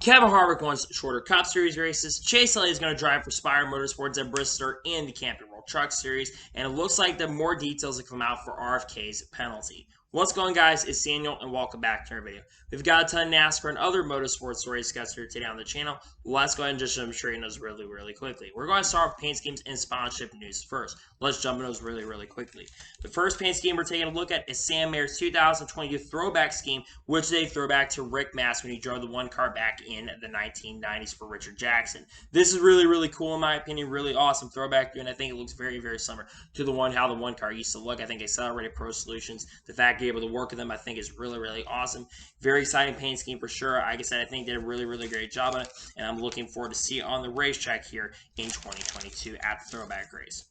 Kevin Harvick wants shorter Cup Series races. Chase Elliott is going to drive for Spire Motorsports at Bristol and the Camping World Truck Series. And it looks like there are more details that come out for RFK's penalty. What's going on, guys? It's Daniel, and welcome back to our video. We've got a ton of NASCAR and other motorsports stories discussed here today on the channel. Let's go ahead and just jump straight into those really quickly. We're going to start with paint schemes and sponsorship news first. Let's jump into those really quickly. The first paint scheme we're taking a look at is Sam Mayer's 2022 throwback scheme, which they throw back to Rick Mast when he drove the one car back in the 1990s for Richard Jackson. This is really cool in my opinion, really awesome throwback, and I think it looks very similar to the one how the one car used to look. I think Accelerated Pro Solutions, the fact you're able to work with them, I think is really awesome. Very exciting paint scheme for sure. Like I said, I think they did a really great job on it, and I'm looking forward to see it on the racetrack here in 2022 at the throwback race.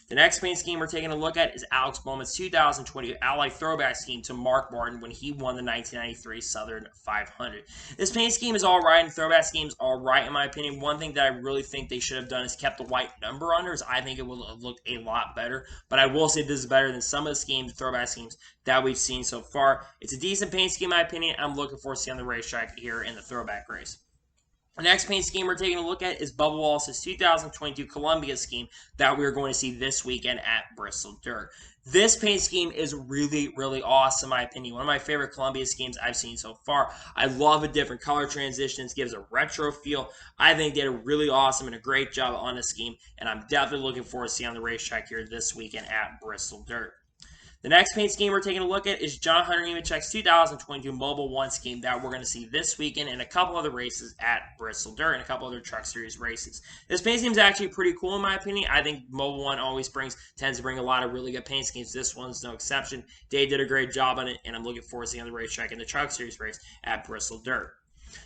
The next paint scheme we're taking a look at is Alex Bowman's 2020 Ally throwback scheme to Mark Martin when he won the 1993 Southern 500. This paint scheme is all right, and throwback scheme's all right in my opinion. One thing that I really think they should have done is kept the white number under, as I think it would have looked a lot better. But I will say this is better than some of the schemes, throwback schemes, that we've seen so far. It's a decent paint scheme in my opinion. I'm looking forward to seeing on the racetrack here in the throwback race. The next paint scheme we're taking a look at is Bubba Wallace's 2022 Columbia scheme that we're going to see this weekend at Bristol Dirt. This paint scheme is really awesome in my opinion. One of my favorite Columbia schemes I've seen so far. I love the different color transitions, gives a retro feel. I think they did a really awesome and a great job on this scheme, and I'm definitely looking forward to seeing on the racetrack here this weekend at Bristol Dirt. The next paint scheme we're taking a look at is John Hunter Nemechek's 2022 Mobile 1 scheme that we're going to see this weekend in a couple other races at Bristol Dirt and a couple other Truck Series races. This paint scheme is actually pretty cool in my opinion. I think Mobile 1 always tends to bring a lot of really good paint schemes. This one's no exception. Dave did a great job on it, and I'm looking forward to seeing on the racetrack in the Truck Series race at Bristol Dirt.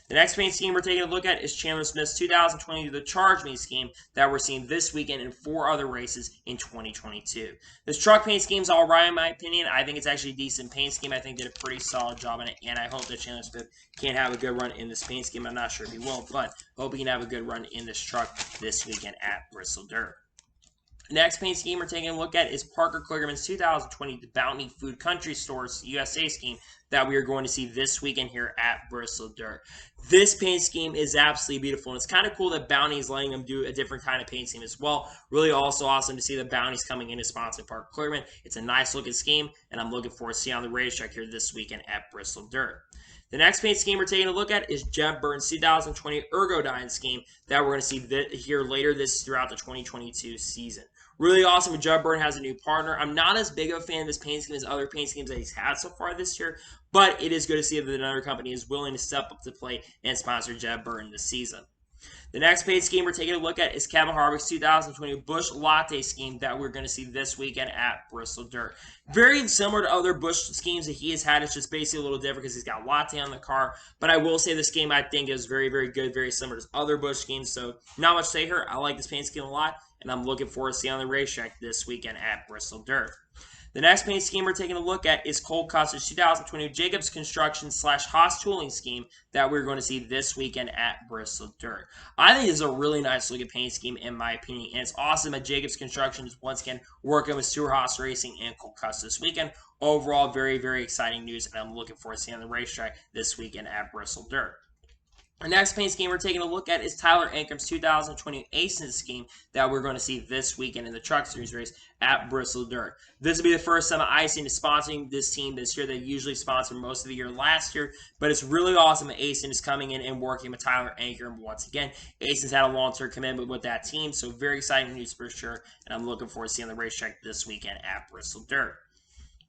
The next paint scheme we're taking a look at is Chandler Smith's 2020 The Charge Me scheme that we're seeing this weekend in 4 other races in 2022. This truck paint scheme is all right in my opinion. I think it's actually a decent paint scheme. I think they did a pretty solid job on it, and I hope that Chandler Smith can have a good run in this paint scheme. I'm not sure if he will, but hope he can have a good run in this truck this weekend at Bristol Dirt. Next paint scheme we're taking a look at is Parker Kligerman's 2020 Bounty Food Country Stores USA scheme that we are going to see this weekend here at Bristol Dirt. This paint scheme is absolutely beautiful, and it's kind of cool that Bounty is letting them do a different kind of paint scheme as well. Really also awesome to see the Bounty's coming in to sponsor Parker Kligerman. It's a nice looking scheme, and I'm looking forward to seeing on the racetrack here this weekend at Bristol Dirt. The next paint scheme we're taking a look at is Jeb Burton's 2020 Ergodyne scheme that we're going to see here later throughout the 2022 season. Really awesome. Jeb Burton has a new partner. I'm not as big of a fan of this paint scheme as other paint schemes that he's had so far this year, but it is good to see that another company is willing to step up to the plate and sponsor Jeb Burton this season. The next paint scheme we're taking a look at is Kevin Harvick's 2020 Busch Latte scheme that we're going to see this weekend at Bristol Dirt. Very similar to other Busch schemes that he has had. It's just basically a little different because he's got Latte on the car. But I will say this game I think is very good, very similar to other Busch schemes. So not much to say here. I like this paint scheme a lot, and I'm looking forward to seeing on the racetrack this weekend at Bristol Dirt. The next paint scheme we're taking a look at is Cole Custer's 2020 Jacobs Construction / Haas Tooling scheme that we're going to see this weekend at Bristol Dirt. I think this is a really nice looking paint scheme in my opinion, and it's awesome that Jacobs Construction is once again working with Stuart Haas Racing and Cole Custer this weekend. Overall, very exciting news, and I'm looking forward to seeing on the racetrack this weekend at Bristol Dirt. The next paint scheme we're taking a look at is Tyler Ankram's 2020 Aces scheme that we're going to see this weekend in the Truck Series race at Bristol Dirt. This will be the first time Icing is sponsoring this team this year. They usually sponsored most of the year last year, but it's really awesome that Aces is coming in and working with Tyler Ankram once again. Aces had a long-term commitment with that team, so very exciting news for sure, and I'm looking forward to seeing the racetrack this weekend at Bristol Dirt.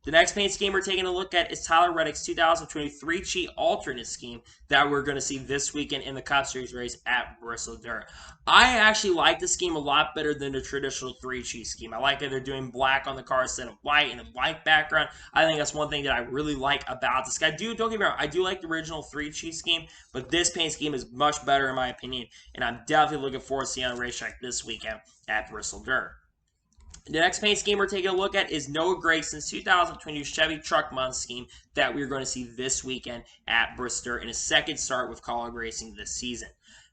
The next paint scheme we're taking a look at is Tyler Reddick's 2023 Cheat alternate scheme that we're going to see this weekend in the Cup Series race at Bristol Dirt. I actually like this scheme a lot better than the traditional 3-cheat scheme. I like that they're doing black on the car instead of white and a white background. I think that's one thing that I really like about this. Don't get me wrong, I do like the original 3-cheat scheme, but this paint scheme is much better in my opinion, and I'm definitely looking forward to seeing on the racetrack this weekend at Bristol Dirt. The next paint scheme we're taking a look at is Noah Gragson's 2020 Chevy Truck Month scheme that we're going to see this weekend at Bristol in a second start with College Racing this season.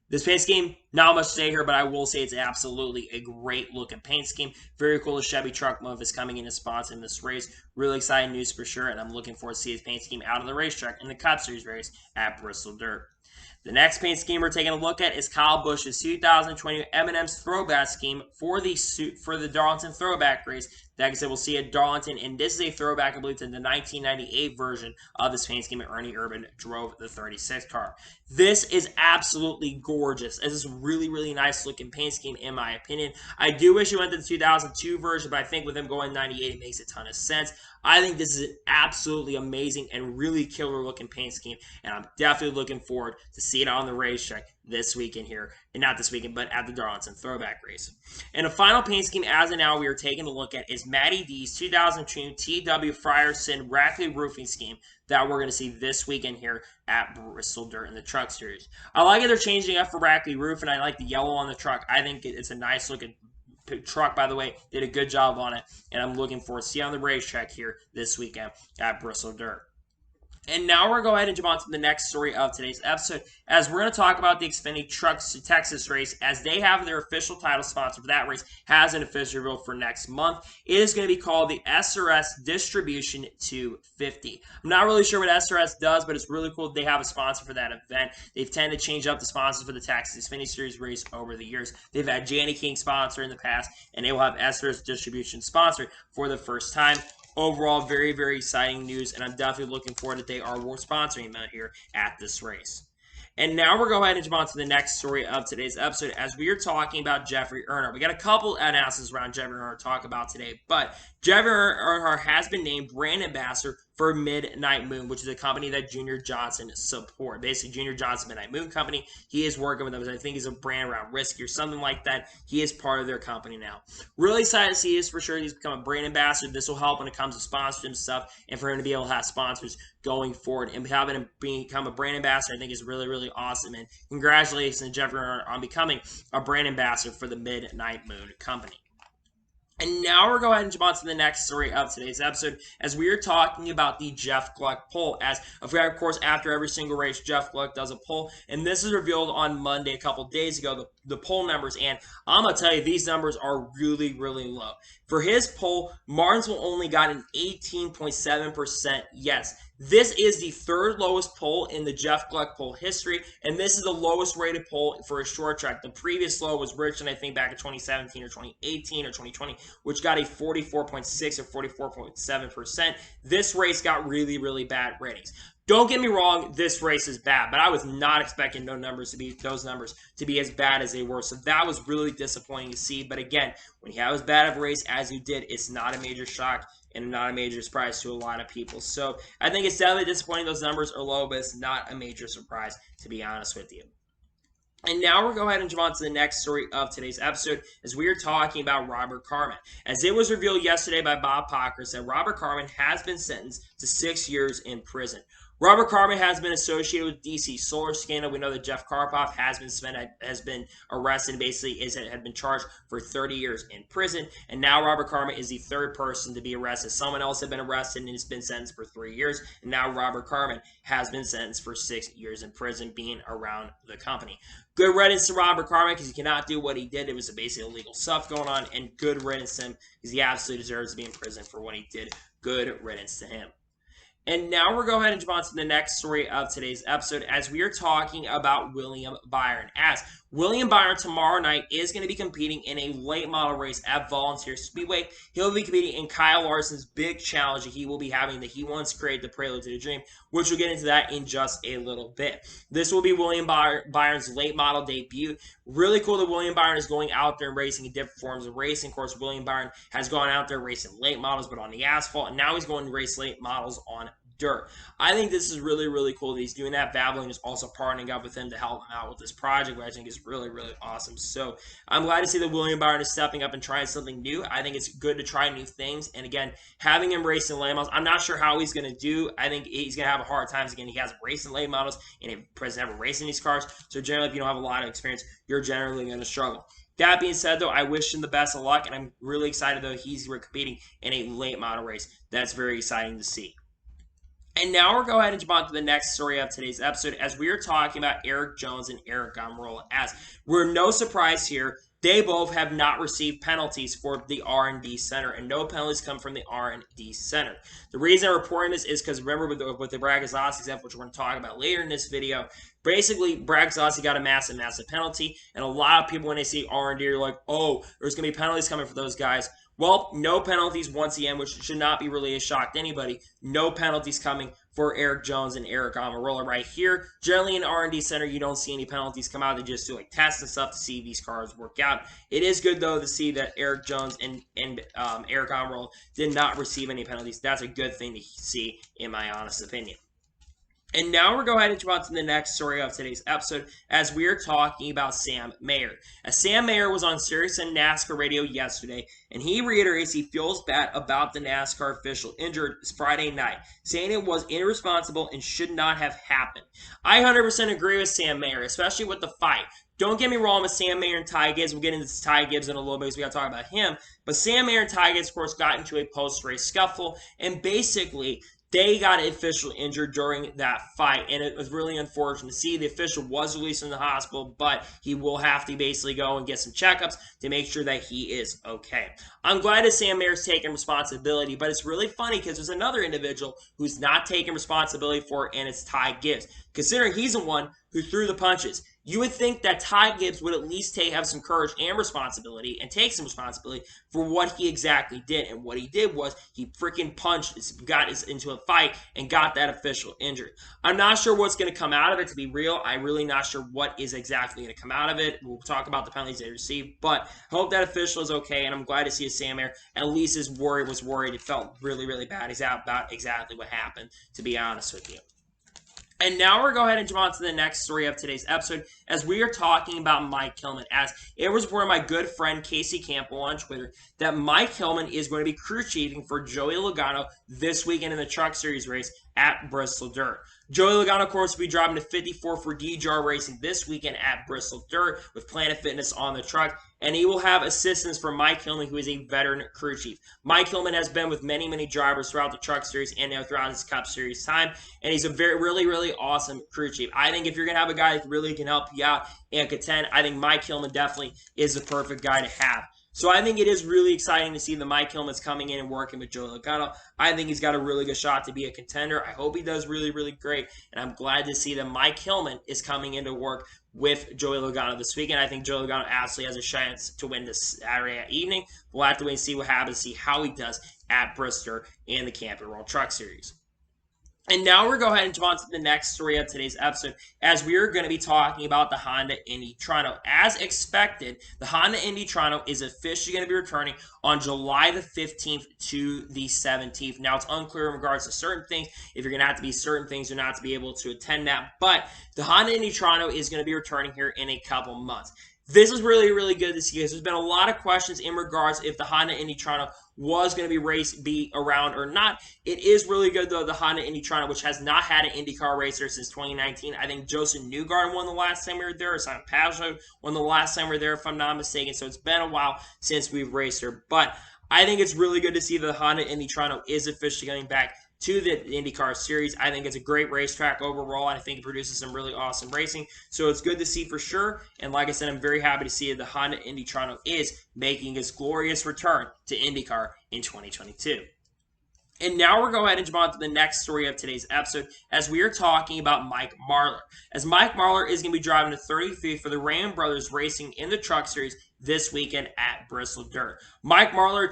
This paint scheme, not much to say here, but I will say it's absolutely a great looking paint scheme. Very cool the Chevy Truck Month is coming in as sponsor in this race. Really exciting news for sure, and I'm looking forward to see his paint scheme out of the racetrack in the Cup Series race at Bristol Dirt. The next paint scheme we're taking a look at is Kyle Busch's 2020 M&M's throwback scheme for the Darlington throwback race. Like I said, we'll see at Darlington, and this is a throwback, I believe, to the 1998 version of this paint scheme that Ernie Urban drove the 36 car. This is absolutely gorgeous. This is a really, really nice looking paint scheme, in my opinion. I do wish it went to the 2002 version, but I think with them going 98, it makes a ton of sense. I think this is an absolutely amazing and really killer looking paint scheme, and I'm definitely looking forward to see it on the racetrack this weekend here. And not this weekend, but at the Darlington throwback race. And the final paint scheme as of now we are taking a look at is Matty D's 2002 TW Frierson Rackley roofing scheme that we're going to see this weekend here at Bristol Dirt in the Truck Series. I like it they're changing up for Rackley roof, and I like the yellow on the truck. I think it's a nice looking truck, by the way. Did a good job on it, and I'm looking forward to see it on the racetrack here this weekend at Bristol Dirt. And now we're going to go ahead and jump on to the next story of today's episode, as we're going to talk about the Xfinity Trucks to Texas race, as they have their official title sponsor for that race has an official reveal for next month. It is going to be called the SRS Distribution 250. I'm not really sure what SRS does, but it's really cool that they have a sponsor for that event. They've tended to change up the sponsors for the Texas Xfinity Series race over the years. They've had Janny King sponsor in the past, and they will have SRS Distribution sponsor for the first time. Overall, very, very exciting news, and I'm definitely looking forward that they are sponsoring them here at this race. And now we're going to go ahead and jump on to the next story of today's episode, as we are talking about Jeffrey Earnhardt. We got a couple announcements around Jeffrey Earnhardt to talk about today, but Jeffrey Earnhardt has been named brand ambassador for Midnight Moon, which is a company that Junior Johnson supports. Basically, Junior Johnson Midnight Moon Company. He is working with them. I think he's a brand around Risky or something like that. He is part of their company now. Really excited to see this for sure. He's become a brand ambassador. This will help when it comes to sponsorship and stuff, and for him to be able to have sponsors going forward. And having him become a brand ambassador, I think, is really, really awesome. And congratulations to Jeffrey Earnhardt on becoming a brand ambassador for the Midnight Moon Company. And now we're going to go ahead and jump on to the next story of today's episode, as we are talking about the Jeff Gluck poll. As of course, after every single race, Jeff Gluck does a poll, and this is revealed on Monday, a couple days ago, the poll numbers, and I'm going to tell you, these numbers are really, really low. For his poll, Martinsville only got an 18.7% yes. This is the third lowest poll in the Jeff Gluck poll history, and this is the lowest rated poll for a short track. The previous low was Richmond, I think, back in 2017 or 2018 or 2020, which got a 44.6 or 44.7%. This race got really, really bad ratings. Don't get me wrong, this race is bad, but I was not expecting those numbers to be as bad as they were. So that was really disappointing to see. But again, when you have as bad of a race as you did, it's not a major shock and not a major surprise to a lot of people. So I think it's definitely disappointing those numbers are low, but it's not a major surprise, to be honest with you. And now we'll go ahead and jump on to the next story of today's episode, as we are talking about Robert Carmen. As it was revealed yesterday by Bob Pockers that Robert Carmen has been sentenced to 6 years in prison. Robert Carmen has been associated with DC Solar scandal. We know that Jeff Karpoff has been arrested and basically had been charged for 30 years in prison. And now Robert Carmen is the third person to be arrested. Someone else had been arrested and has been sentenced for 3 years. And now Robert Carmen has been sentenced for 6 years in prison, being around the company. Good riddance to Robert Carmen, because he cannot do what he did. It was basically illegal stuff going on. And good riddance to him, because he absolutely deserves to be in prison for what he did. Good riddance to him. And now we're going to go ahead and jump on to the next story of today's episode, as we are talking about William Byron. As William Byron tomorrow night is going to be competing in a late model race at Volunteer Speedway. He'll be competing in Kyle Larson's big challenge that he will be having, that he wants to create, the Prelude to the Dream, which we'll get into that in just a little bit. This will be William Byron's late model debut. Really cool that William Byron is going out there and racing in different forms of racing. Of course, William Byron has gone out there racing late models, but on the asphalt, and now he's going to race late models on dirt. I think this is really, really cool that he's doing that. Valvoline is also partnering up with him to help him out with this project, which I think is really, really awesome. So I'm glad to see that William Byron is stepping up and trying something new. I think it's good to try new things. And again, having him race in late models, I'm not sure how he's going to do. I think he's going to have a hard time. Again, he hasn't raced in late models, and he doesn't ever race in these cars. So generally, if you don't have a lot of experience, you're generally going to struggle. That being said, though, I wish him the best of luck, and I'm really excited, though, he's competing in a late model race. That's very exciting to see. And now we're going to go ahead and jump on to the next story of today's episode as we are talking about Erik Jones and Aric Almirola. As we're no surprise here, they both have not received penalties for the R&D Center, and no penalties come from the R&D Center. The reason I'm reporting this is because remember with the Brad Keselowski example, which we're going to talk about later in this video, basically Brad Keselowski got a massive penalty, and a lot of people when they see R&D are like, oh, there's going to be penalties coming for those guys. Well, no penalties once again, which should not be really a shock to anybody. No penalties coming for Erik Jones and Aric Almirola right here. Generally in R&D Center, you don't see any penalties come out. They just do like tests and stuff to see if these cars work out. It is good, though, to see that Erik Jones and Aric Almirola did not receive any penalties. That's a good thing to see, in my honest opinion. And now we're going to go ahead and jump on to the next story of today's episode as we are talking about Sam Mayer. As Sam Mayer was on Sirius and NASCAR radio yesterday, and he reiterates he feels bad about the NASCAR official injured Friday night, saying it was irresponsible and should not have happened. I 100% agree with Sam Mayer, especially with the fight. Don't get me wrong with Sam Mayer and TyGiggs. We'll get into TyGiggs in a little bit because we got to talk about him. But Sam Mayer and TyGiggs, of course, got into a post-race scuffle, and basically they got an official injured during that fight, and it was really unfortunate to see. The official was released from the hospital, but he will have to basically go and get some checkups to make sure that he is okay. I'm glad that Sam Mayer's taking responsibility, but it's really funny because there's another individual who's not taking responsibility for it, and it's TyGiggs. Considering he's the one who threw the punches, you would think that TyGiggs would at least have some courage and responsibility and take some responsibility for what he exactly did. And what he did was he freaking got into a fight and got that official injured. I'm not sure what's going to come out of it, to be real. I'm really not sure what is exactly going to come out of it. We'll talk about the penalties they received, but I hope that official is okay, and I'm glad to see a Sam Mayer at least was worried. It felt really, really bad. He's out about exactly what happened, to be honest with you. And now we're going to go ahead and jump on to the next story of today's episode as we are talking about Mike Hillman. As it was reported by my good friend Casey Campbell on Twitter that Mike Hillman is going to be crew chiefing for Joey Logano this weekend in the Truck Series race at Bristol Dirt. Joey Logano, of course, will be driving the 54 for DJR Racing this weekend at Bristol Dirt with Planet Fitness on the truck, and he will have assistance from Mike Hillman, who is a veteran crew chief. Mike Hillman has been with many, many drivers throughout the Truck Series and now throughout his Cup Series time, and he's a really, really awesome crew chief. I think if you're going to have a guy that really can help you out and contend, I think Mike Hillman definitely is the perfect guy to have. So I think it is really exciting to see that Mike Hillman's coming in and working with Joey Logano. I think he's got a really good shot to be a contender. I hope he does really, really great. And I'm glad to see that Mike Hillman is coming into work with Joey Logano this weekend. I think Joey Logano absolutely has a chance to win this Saturday evening. We'll have to wait and see what happens, see how he does at Bristol in the Camping World Truck Series. And now we're going to go ahead and jump on to the next story of today's episode as we are going to be talking about the Honda Indy Toronto. As expected, the Honda Indy Toronto is officially going to be returning on July the 15th to the 17th. Now, it's unclear in regards to certain things, if you're going to have to be certain things or not to be able to attend that. But the Honda Indy Toronto is going to be returning here in a couple months. This is really, really good to see because there's been a lot of questions in regards if the Honda Indy Toronto was going to be around or not. It is really good, though, the Honda Indy Toronto, which has not had an IndyCar racer since 2019. I think Joseph Newgarden won the last time we were there, or Simon Pagenaud won the last time we were there, if I'm not mistaken. So it's been a while since we've raced her. But I think it's really good to see the Honda Indy Toronto is officially coming back to the IndyCar series. I think it's a great racetrack overall. I think it produces some really awesome racing. So it's good to see for sure. And like I said, I'm very happy to see that the Honda Indy Toronto is making its glorious return to IndyCar in 2022. And now we're going to go ahead and jump on to the next story of today's episode as we are talking about Mike Marlar. As Mike Marlar is going to be driving the 35th for the Raymond Brothers Racing in the Truck Series this weekend at Bristol Dirt. Mike Marlar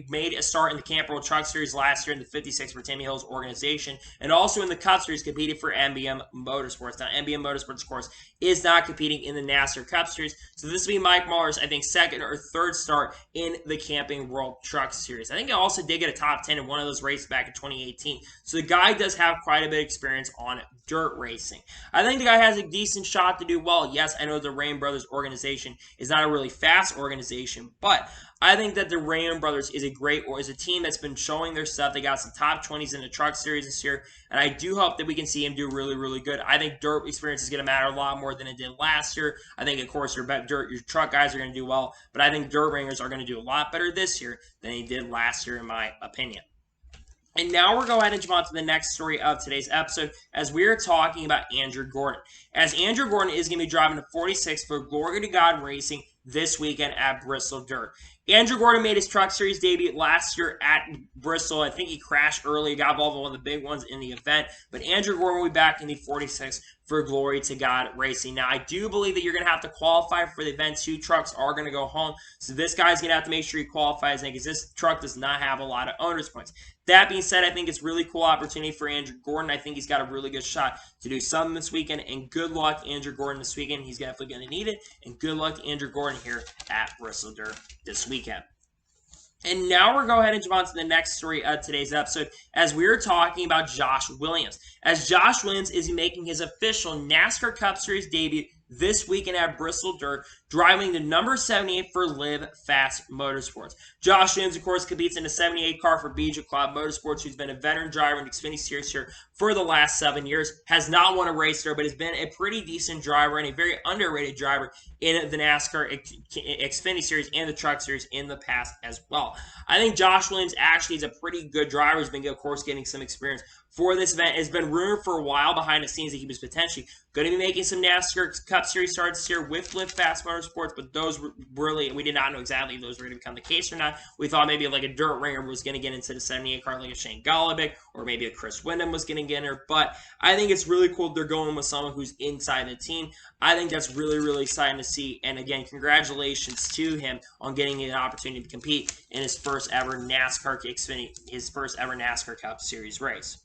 made a start in the Camping World Truck Series last year in the 56 for Timmy Hill's organization, and also in the Cup Series competed for NBM Motorsports. Now, NBM Motorsports, of course, is not competing in the NASCAR Cup Series, so this will be Mike Marlar's, second or third start in the Camping World Truck Series. I think he also did get a top 10 in one of those races back in 2018, so the guy does have quite a bit of experience on dirt racing. I think the guy has a decent shot to do well. Yes, I know the Raymond Brothers organization is not a really fast organization, but I think that the Raymond Brothers is a team that's been showing their stuff. They got some top 20s in the Truck Series this year, and I do hope that we can see him do really, really good. I think dirt experience is going to matter a lot more than it did last year. I think, of course, your truck guys are going to do well, but I think dirt ringers are going to do a lot better this year than they did last year, in my opinion. And now we're going ahead and jump on to the next story of today's episode as we are talking about Andrew Gordon. As Andrew Gordon is going to be driving the 46 for Glory to God Racing this weekend at Bristol Dirt. Andrew Gordon made his Truck Series debut last year at Bristol. I think he crashed early, got involved in one of the big ones in the event. But Andrew Gordon will be back in the 46 for Glory to God Racing. Now, I do believe that you're going to have to qualify for the event. 2 trucks are going to go home. So this guy's going to have to make sure he qualifies because this truck does not have a lot of owner's points. That being said, I think it's a really cool opportunity for Andrew Gordon. I think he's got a really good shot to do something this weekend. And good luck, Andrew Gordon, this weekend. He's definitely going to need it. And good luck to Andrew Gordon here at Bristol Dirt this weekend. And now we're going ahead and jump on to the next story of today's episode as we're talking about Josh Williams. As Josh Williams is making his official NASCAR Cup Series debut this weekend at Bristol Dirt, driving the number 78 for Live Fast Motorsports. Josh Williams, of course, competes in the 78 car for BJ Cloud Motorsports, who's been a veteran driver in the Xfinity Series here for the last 7 years. Has not won a race there, but has been a pretty decent driver and a very underrated driver in the NASCAR Xfinity Series and the Truck Series in the past as well. I think Josh Williams actually is a pretty good driver. He's been, of course, getting some experience for this event. It's been rumored for a while behind the scenes that he was potentially going to be making some NASCAR Cup Series starts here with Live Fast Motorsports, but those really, we did not know exactly if those were going to become the case or not. We thought maybe like a dirt ringer was going to get into the 78 car, like a Shane Golobic, or maybe a Chris Windom was going to get in her, but I think it's really cool they're going with someone who's inside the team. I think that's really, really exciting to see, and again, congratulations to him on getting an opportunity to compete in his first ever NASCAR Cup Series race.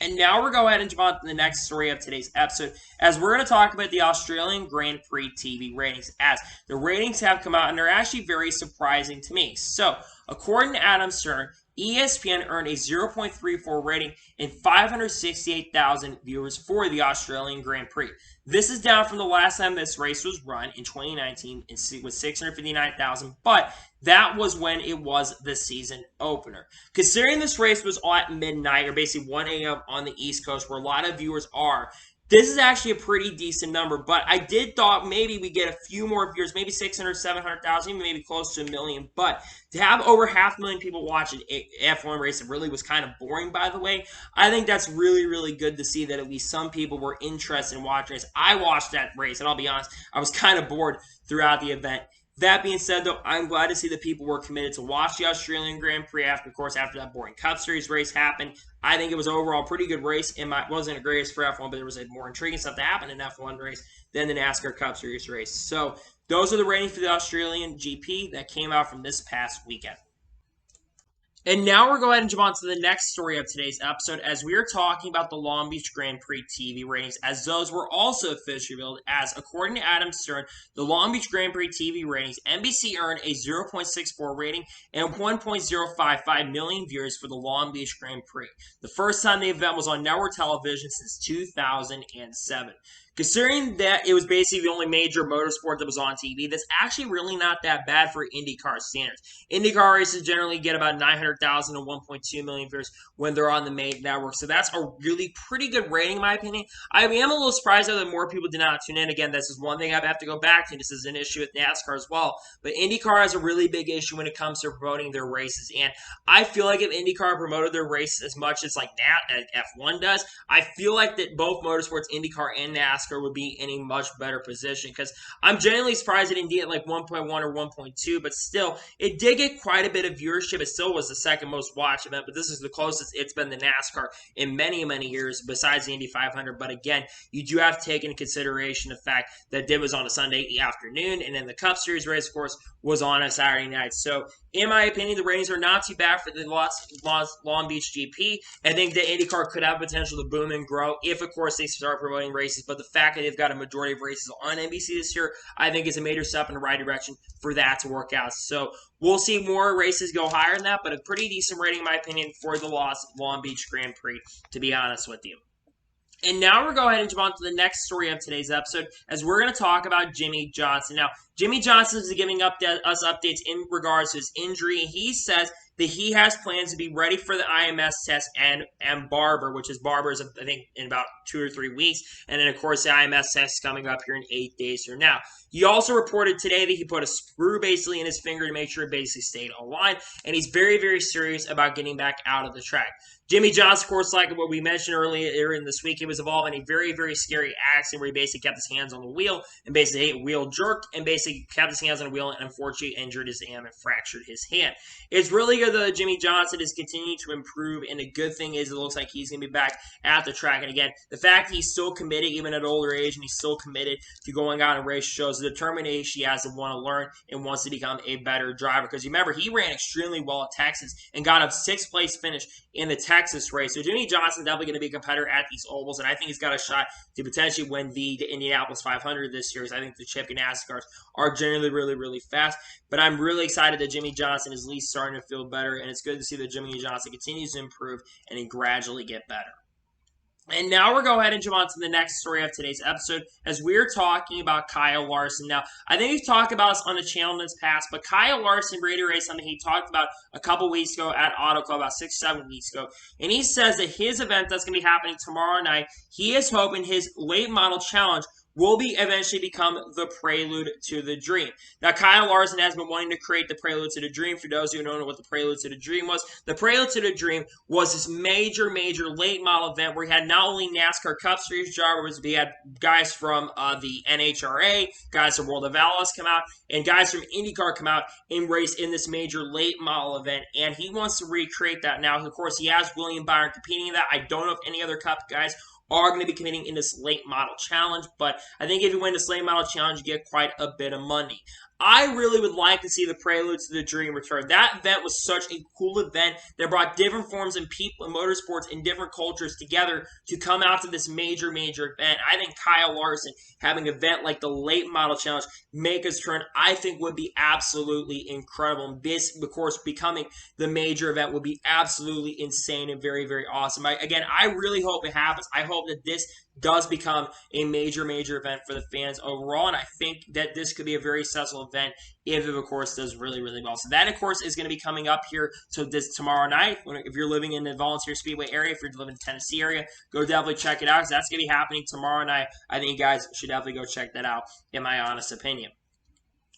And now we're going ahead and jump on to the next story of today's episode as we're going to talk about the Australian Grand Prix TV ratings, as the ratings have come out and they're actually very surprising to me. So, according to Adam Stern, ESPN earned a 0.34 rating and 568,000 viewers for the Australian Grand Prix. This is down from the last time this race was run in 2019 with 659,000, but that was when it was the season opener. Considering this race was at midnight, or basically 1 a.m. on the East Coast, where a lot of viewers are, this is actually a pretty decent number, but I did thought maybe we get a few more viewers, maybe 600, 700,000, even maybe close to 1 million. But to have over 500,000 people watch an F1 race, it really was kind of boring, by the way. I think that's really, really good to see that at least some people were interested in watching this. I watched that race, and I'll be honest, I was kind of bored throughout the event. That being said, though, I'm glad to see that people were committed to watch the Australian Grand Prix after that boring Cup Series race happened. I think it was overall a pretty good race. It wasn't a great race for F1, but there was a more intriguing stuff that happened in F1 race than the NASCAR Cup Series race. So those are the ratings for the Australian GP that came out from this past weekend. And now we're going ahead and jump on to the next story of today's episode as we are talking about the Long Beach Grand Prix TV ratings, as those were also officially revealed, as according to Adam Stern, the Long Beach Grand Prix TV ratings, NBC earned a 0.64 rating and 1.055 million viewers for the Long Beach Grand Prix. The first time the event was on network television since 2007. Considering that it was basically the only major motorsport that was on TV, that's actually really not that bad for IndyCar standards. IndyCar races generally get about 900,000 to 1.2 million viewers when they're on the main network. So that's a really pretty good rating, in my opinion. I am a little surprised though that more people did not tune in. Again, this is one thing I have to go back to. This is an issue with NASCAR as well. But IndyCar has a really big issue when it comes to promoting their races. And I feel like if IndyCar promoted their races as much as like F1 does, I feel like that both motorsports, IndyCar and NASCAR, would be in a much better position, because I'm genuinely surprised it didn't get like 1.1 or 1.2, but still, it did get quite a bit of viewership. It still was the second most watched event, but this is the closest it's been to NASCAR in many, many years besides the Indy 500. But again, you do have to take into consideration the fact that it was on a Sunday afternoon, and then the Cup Series race, of course, was on a Saturday night. So, in my opinion, the ratings are not too bad for the Long Beach GP. I think that IndyCar could have potential to boom and grow if, of course, they start promoting races. But the fact that they've got a majority of races on NBC this year, I think is a major step in the right direction for that to work out. So we'll see more races go higher than that, but a pretty decent rating, in my opinion, for the Long Beach Grand Prix, to be honest with you. And now we're going to go ahead and jump on to the next story of today's episode, as we're going to talk about Jimmie Johnson. Now, Jimmie Johnson is giving us updates in regards to his injury. He says that he has plans to be ready for the IMS test and Barber, which is Barber's, I think, in about 2 or 3 weeks. And then, of course, the IMS test is coming up here in 8 days from now. He also reported today that he put a screw basically in his finger to make sure it basically stayed aligned. And he's very, very serious about getting back out of the track. Jimmie Johnson, of course, like what we mentioned earlier in this week, he was involved in a very, very scary accident where he basically kept his hands on the wheel and basically wheel jerked and basically kept his hands on the wheel and unfortunately injured his hand and fractured his hand. It's really good that Jimmie Johnson is continuing to improve, and the good thing is it looks like he's going to be back at the track. And again, the fact he's still committed, even at older age, and he's still committed to going out and race shows the determination he has to want to learn and wants to become a better driver. Because remember, he ran extremely well at Texas and got a 6th place finish in the Texas race. So Jimmie Johnson's definitely going to be a competitor at these ovals, and I think he's got a shot to potentially win the Indianapolis 500 this year. I think the champion NASCARs are generally really, really fast. But I'm really excited that Jimmie Johnson is at least starting to feel better, and it's good to see that Jimmie Johnson continues to improve and he gradually get better. And now we're going to go ahead and jump on to the next story of today's episode as we're talking about Kyle Larson. Now, I think we've talked about this on the channel in this past, but Kyle Larson reiterated something he talked about a couple weeks ago at Auto Club, about 6 or 7 weeks ago. And he says that his event that's going to be happening tomorrow night, he is hoping his late model challenge will eventually become the prelude to the dream. Now, Kyle Larson has been wanting to create the prelude to the dream. For those who don't know what the prelude to the dream was, the prelude to the dream was this major, major late model event where he had not only NASCAR Cup Series drivers, but he had guys from the NHRA, guys from World of Outlaws come out, and guys from IndyCar come out and race in this major late model event. And he wants to recreate that now. Of course, he has William Byron competing in that. I don't know if any other Cup guys are going to be competing in this late model challenge, but I think if you win this late model challenge, you get quite a bit of money. I really would like to see the prelude to the dream return. That event was such a cool event that brought different forms and people in motorsports and different cultures together to come out to this major, major event. I think Kyle Larson having an event like the late model challenge, make his turn, I think would be absolutely incredible. And this, of course, becoming the major event would be absolutely insane and very, very awesome. Again, I really hope it happens. I hope that this does become a major, major event for the fans overall, and I think that this could be a very successful event if it, of course, does really, really well. So that, of course, is going to be coming up here to this tomorrow night. If you're living in the Volunteer Speedway area, if you're living in the Tennessee area, go definitely check it out because that's going to be happening tomorrow night. I think you guys should definitely go check that out, in my honest opinion.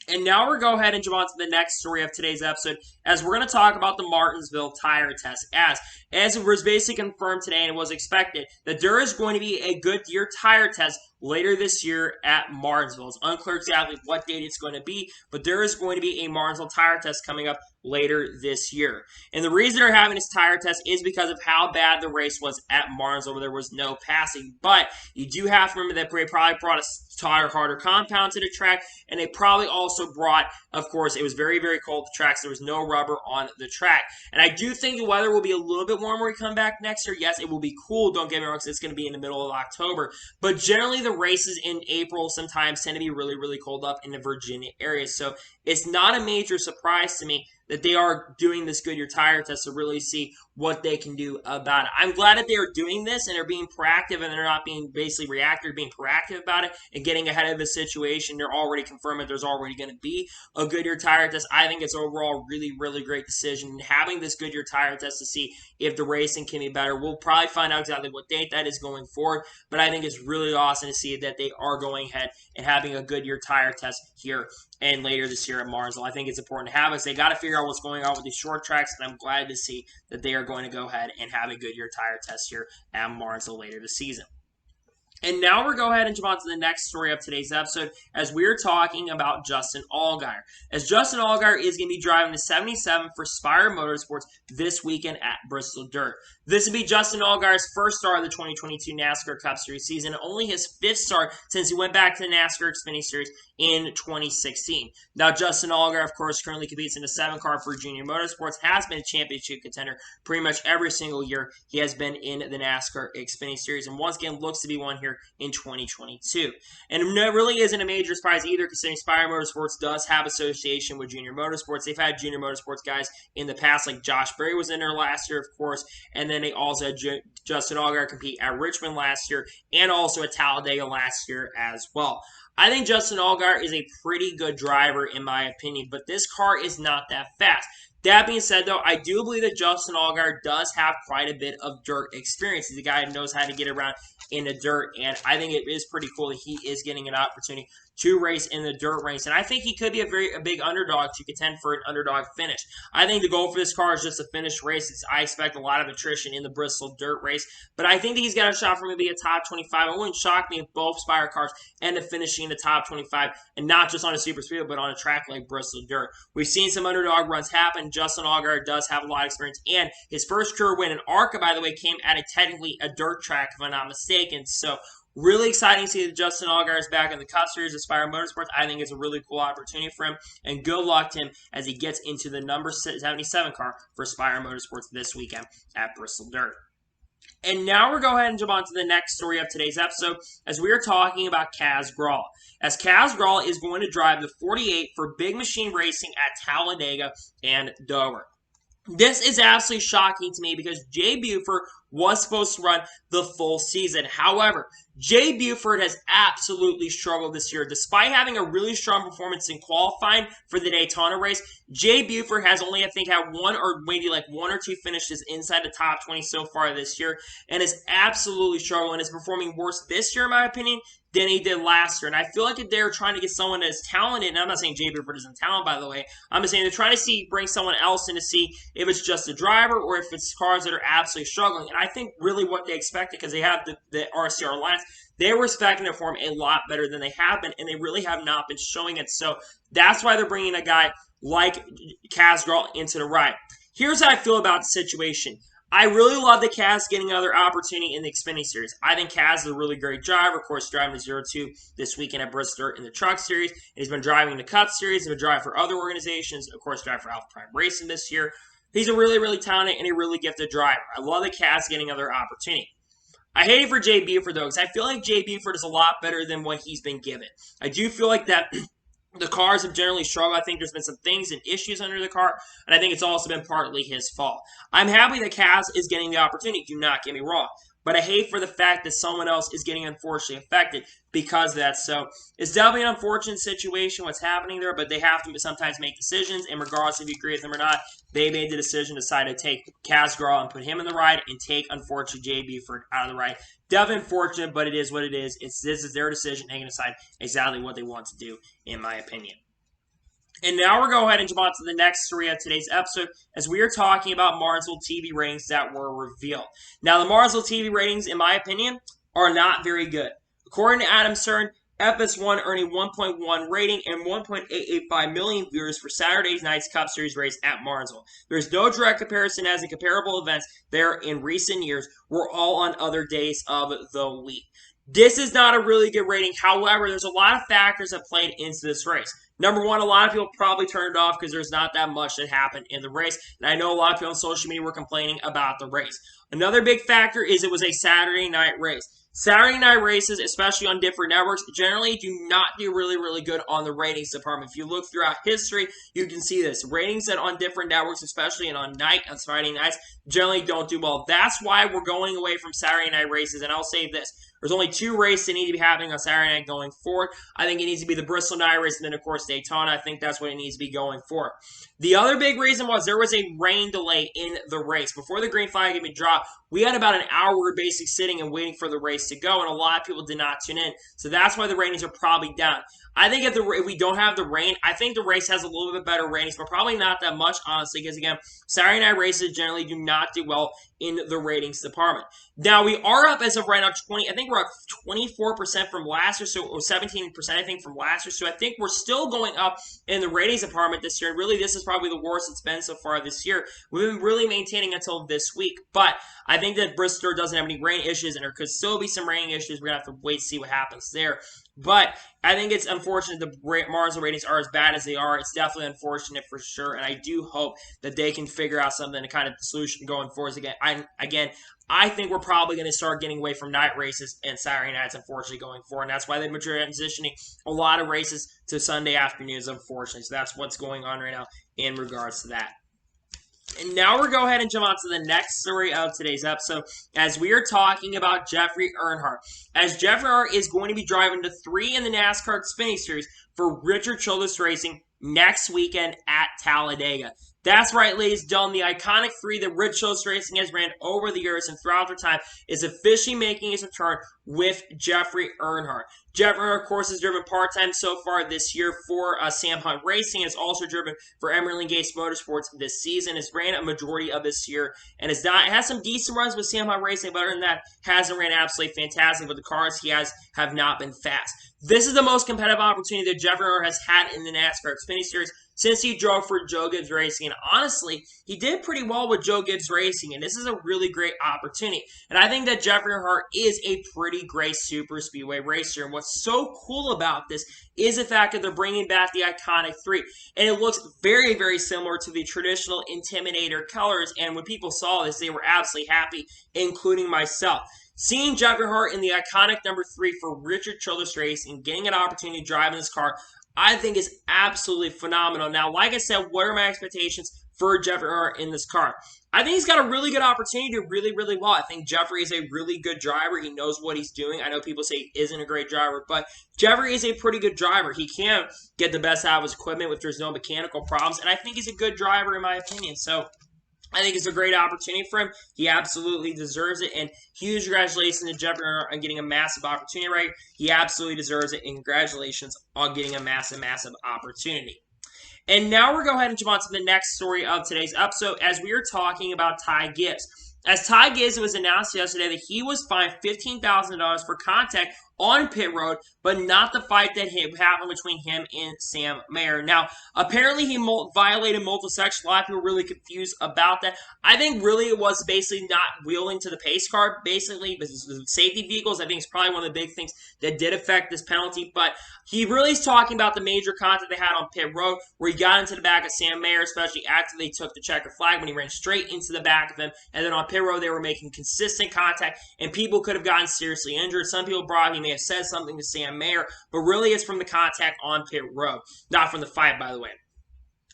And now we're going to go ahead and jump on to the next story of today's episode as we're going to talk about the Martinsville tire test. As it was basically confirmed today and it was expected that there is going to be a Goodyear tire test later this year at Martinsville. It's unclear exactly what date it's going to be, but there is going to be a Martinsville tire test coming up later this year. And the reason they're having this tire test is because of how bad the race was at Martinsville where there was no passing. But you do have to remember that they probably brought a tire harder compound to the track, and they probably also brought, of course, it was very, very cold at the track, so there was no rubber on the track. And I do think the weather will be a little bit warmer when we come back next year. Yes, it will be cool, don't get me wrong, because it's going to be in the middle of October. But generally, the races in April sometimes tend to be really, really cold up in the Virginia area. So it's not a major surprise to me that they are doing this Goodyear tire test to really see what they can do about it. I'm glad that they are doing this and they're being proactive and they're not being basically reactive, being proactive about it and getting ahead of the situation. They're already confirmed that there's already going to be a Goodyear tire test. I think it's overall a really, really great decision. And having this Goodyear tire test to see if the racing can be better. We'll probably find out exactly what date that is going forward, but I think it's really awesome to see that they are going ahead and having a Goodyear tire test here and later this year at Martinsville. I think it's important to have us. They got to figure out what's going on with these short tracks, and I'm glad to see that they are going to go ahead and have a Goodyear tire test here at Martinsville later this season. And now we're going to go ahead and jump on to the next story of today's episode as we're talking about Justin Allgaier. As Justin Allgaier is going to be driving the 77 for Spire Motorsports this weekend at Bristol Dirt. This will be Justin Allgaier's first start of the 2022 NASCAR Cup Series season, and only his 5th start since he went back to the NASCAR Xfinity Series in 2016. Now, Justin Allgaier, of course, currently competes in the 7 car for Junior Motorsports, has been a championship contender pretty much every single year he has been in the NASCAR Xfinity Series, and once again looks to be one here in 2022. And it really isn't a major surprise either, considering Spire Motorsports does have association with Junior Motorsports. They've had Junior Motorsports guys in the past, like Josh Berry was in there last year, of course, and then then they also had Justin Allgaier compete at Richmond last year and also at Talladega last year as well. I think Justin Allgaier is a pretty good driver in my opinion, but this car is not that fast. That being said, though, I do believe that Justin Allgaier does have quite a bit of dirt experience. He's a guy who knows how to get around in the dirt, and I think it is pretty cool that he is getting an opportunity to race in the dirt race. And I think he could be a big underdog to contend for an underdog finish. I think the goal for this car is just to finish races. I expect a lot of attrition in the Bristol dirt race, but I think that he's got a shot for maybe a top 25. It wouldn't shock me if both Spire cars end up finishing in the top 25, and not just on a super speedway, but on a track like Bristol dirt. We've seen some underdog runs happen. Justin Allgaier does have a lot of experience, and his first career win in ARCA, by the way, came at technically a dirt track, if I'm not mistaken. So really exciting to see that Justin Allgaier is back in the Cup Series of Spire Motorsports. I think it's a really cool opportunity for him, and good luck to him as he gets into the number 77 car for Spire Motorsports this weekend at Bristol Dirt. And now we're going to go ahead and jump on to the next story of today's episode, as we are talking about Kaz Grala. As Kaz Grala is going to drive the 48 for Big Machine Racing at Talladega and Dover. This is absolutely shocking to me because Jay Buford was supposed to run the full season. However, Jay Buford has absolutely struggled this year. Despite having a really strong performance in qualifying for the Daytona race, Jay Buford has only, I think, had one or maybe like one or two finishes inside the top 20 so far this year, and is absolutely struggling and is performing worse this year, in my opinion, than he did last year. And I feel like if they're trying to get someone that is talented, and I'm not saying Jay Buford isn't talented, by the way, I'm just saying they're trying to bring someone else in to see if it's just a driver or if it's cars that are absolutely struggling. And I think really what they expected, because they have the RCR lines, they were expecting to perform a lot better than they have been, and they really have not been showing it. So that's why they're bringing a guy like Kaz Grala into the ride. Here's how I feel about the situation. I really love that Kaz getting another opportunity in the Xfinity Series. I think Kaz is a really great driver. Of course, driving the 02 this weekend at Bristol in the Truck Series. And he's been driving the Cup Series. He's been driving for other organizations. Of course, driving for Alpha Prime Racing this year. He's a really, really talented and a really gifted driver. I love that Kaz getting another opportunity. I hate it for Jay Buford, though, because I feel like Jay Buford is a lot better than what he's been given. I do feel like that the cars have generally struggled. I think there's been some things and issues under the car, and I think it's also been partly his fault. I'm happy that Kaz is getting the opportunity, do not get me wrong, but I hate for the fact that someone else is getting unfortunately affected because of that. So it's definitely an unfortunate situation what's happening there, but they have to sometimes make decisions, and regardless if you agree with them or not, they made the decision to decide to take Kaz Grala and put him in the ride and take, unfortunately, Jay Buford out of the ride. Definitely unfortunate, but it is what it is. This is their decision. They can decide exactly what they want to do, in my opinion. And now we're going to go ahead and jump on to the next story of today's episode, as we are talking about Martinsville TV ratings that were revealed. Now, the Martinsville TV ratings, in my opinion, are not very good. According to Adam Stern, FS1 earning 1.1 rating and 1.885 million viewers for Saturday night's Cup Series race at Martinsville. There's no direct comparison as in comparable events there in recent years were all on other days of the week. This is not a really good rating. However, there's a lot of factors that played into this race. Number one, a lot of people probably turned it off because there's not that much that happened in the race. And I know a lot of people on social media were complaining about the race. Another big factor is it was a Saturday night race. Saturday night races, especially on different networks, generally do not do really, really good on the ratings department. If you look throughout history, you can see this. Ratings that on different networks, especially on Friday nights, generally don't do well. That's why we're going away from Saturday night races. And I'll say this. There's only two races that need to be happening on Saturday night going forward. I think it needs to be the Bristol night race and then, of course, Daytona. I think that's what it needs to be going forward. The other big reason was there was a rain delay in the race. Before the green flag had been dropped, we had about an hour we were basically sitting and waiting for the race to go, and a lot of people did not tune in. So that's why the ratings are probably down. I think if we don't have the rain, I think the race has a little bit better ratings, but probably not that much, honestly, because, again, Saturday night races generally do not do well in the ratings department. Now, we are up as of right now, I think we're up 24% from last year, or 17%, I think, from last year. So I think we're still going up in the ratings department this year, and really this is probably the worst it's been so far this year. We've been really maintaining until this week, but I think that Bristol doesn't have any rain issues, and there could still be some rain issues. We're going to have to wait to see what happens there. But I think it's unfortunate the Martinsville ratings are as bad as they are. It's definitely unfortunate for sure, and I do hope that they can figure out something to kind of solution going forward. I think we're probably going to start getting away from night races and Saturday nights, unfortunately, going forward. And that's why they've been transitioning a lot of races to Sunday afternoons, unfortunately. So that's what's going on right now in regards to that. And now we're going to go ahead and jump on to the next story of today's episode as we are talking about Jeffrey Earnhardt. As Jeffrey Earnhardt is going to be driving to 3 in the NASCAR Xfinity Series for Richard Childress Racing next weekend at Talladega. That's right, ladies and gentlemen, the iconic 3 that Rich Childress Racing has ran over the years and throughout their time is officially making its return with Jeffrey Earnhardt. Jeffrey Earnhardt, of course, has driven part-time so far this year for Sam Hunt Racing. Has also driven for Emerald Gates Motorsports this season. Has ran a majority of this year and has some decent runs with Sam Hunt Racing, but other than that, hasn't ran absolutely fantastic. But the cars he has have not been fast. This is the most competitive opportunity that Jeffrey Earnhardt has had in the NASCAR Xfinity Series since he drove for Joe Gibbs Racing. And honestly, he did pretty well with Joe Gibbs Racing, and this is a really great opportunity. And I think that Jeffrey Earnhardt is a pretty great super speedway racer. And what's so cool about this is the fact that they're bringing back the iconic 3. And it looks very, very similar to the traditional Intimidator colors. And when people saw this, they were absolutely happy, including myself. Seeing Jeffrey Earnhardt in the iconic number 3 for Richard Childress Racing and getting an opportunity to drive in this car, I think is absolutely phenomenal. Now, like I said, what are my expectations for Jeffrey Earnhardt in this car? I think he's got a really good opportunity to do really, really well. I think Jeffrey is a really good driver. He knows what he's doing. I know people say he isn't a great driver, but Jeffrey is a pretty good driver. He can get the best out of his equipment if there's no mechanical problems, and I think he's a good driver in my opinion. So I think it's a great opportunity for him. He absolutely deserves it. And huge congratulations to Jeffrey Earnhardt on getting a massive opportunity right. He absolutely deserves it. And congratulations on getting a massive, massive opportunity. And now we're going to go ahead and jump on to the next story of today's episode as we are talking about TyGiggs. As TyGiggs, it was announced yesterday that he was fined $15,000 for contact on pit road, but not the fight that happened between him and Sam Mayer. Now, apparently he violated multiple sections. A lot of people were really confused about that. I think really it was basically not wheeling to the pace car, basically, but safety vehicles, I think it's probably one of the big things that did affect this penalty, but he really is talking about the major contact they had on pit road, where he got into the back of Sam Mayer, especially after they took the checker flag when he ran straight into the back of him, and then on pit road they were making consistent contact, and people could have gotten seriously injured. Some people brought may have said something to Sam Mayer, but really it's from the contact on pit road, not from the fight, by the way.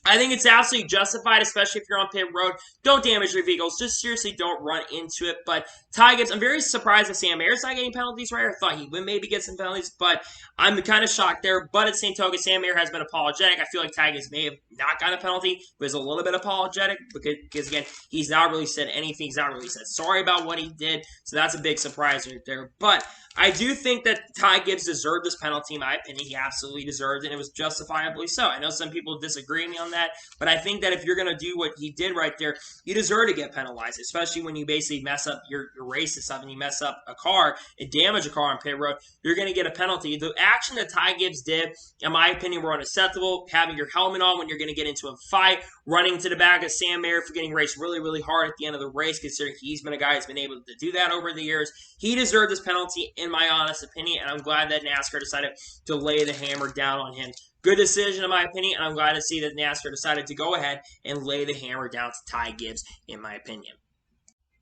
I think it's absolutely justified, especially if you're on pit road. Don't damage your vehicles. Just seriously don't run into it. But TyGiggs, I'm very surprised that Sam Mayer's not getting penalties right. I thought he would maybe get some penalties, but I'm kind of shocked there. But at the same token, Sam Mayer has been apologetic. I feel like TyGiggs may have not gotten a penalty, but is a little bit apologetic because, again, he's not really said anything. He's not really said sorry about what he did. So that's a big surprise right there. But I do think that TyGiggs deserved this penalty, in my opinion. He absolutely deserved it, and it was justifiably so. I know some people disagree with me on that, but I think that if you're going to do what he did right there, you deserve to get penalized, especially when you basically mess up your race and stuff, and you mess up a car and damage a car on pit road, you're going to get a penalty. The action that TyGiggs did, in my opinion, were unacceptable. Having your helmet on when you're going to get into a fight, running to the back of Sam Mayer for getting raced really, really hard at the end of the race, considering he's been a guy who's been able to do that over the years. He deserved this penalty, in my honest opinion, and I'm glad that NASCAR decided to lay the hammer down on him. Good decision, in my opinion, and I'm glad to see that NASCAR decided to go ahead and lay the hammer down to TyGiggs, in my opinion.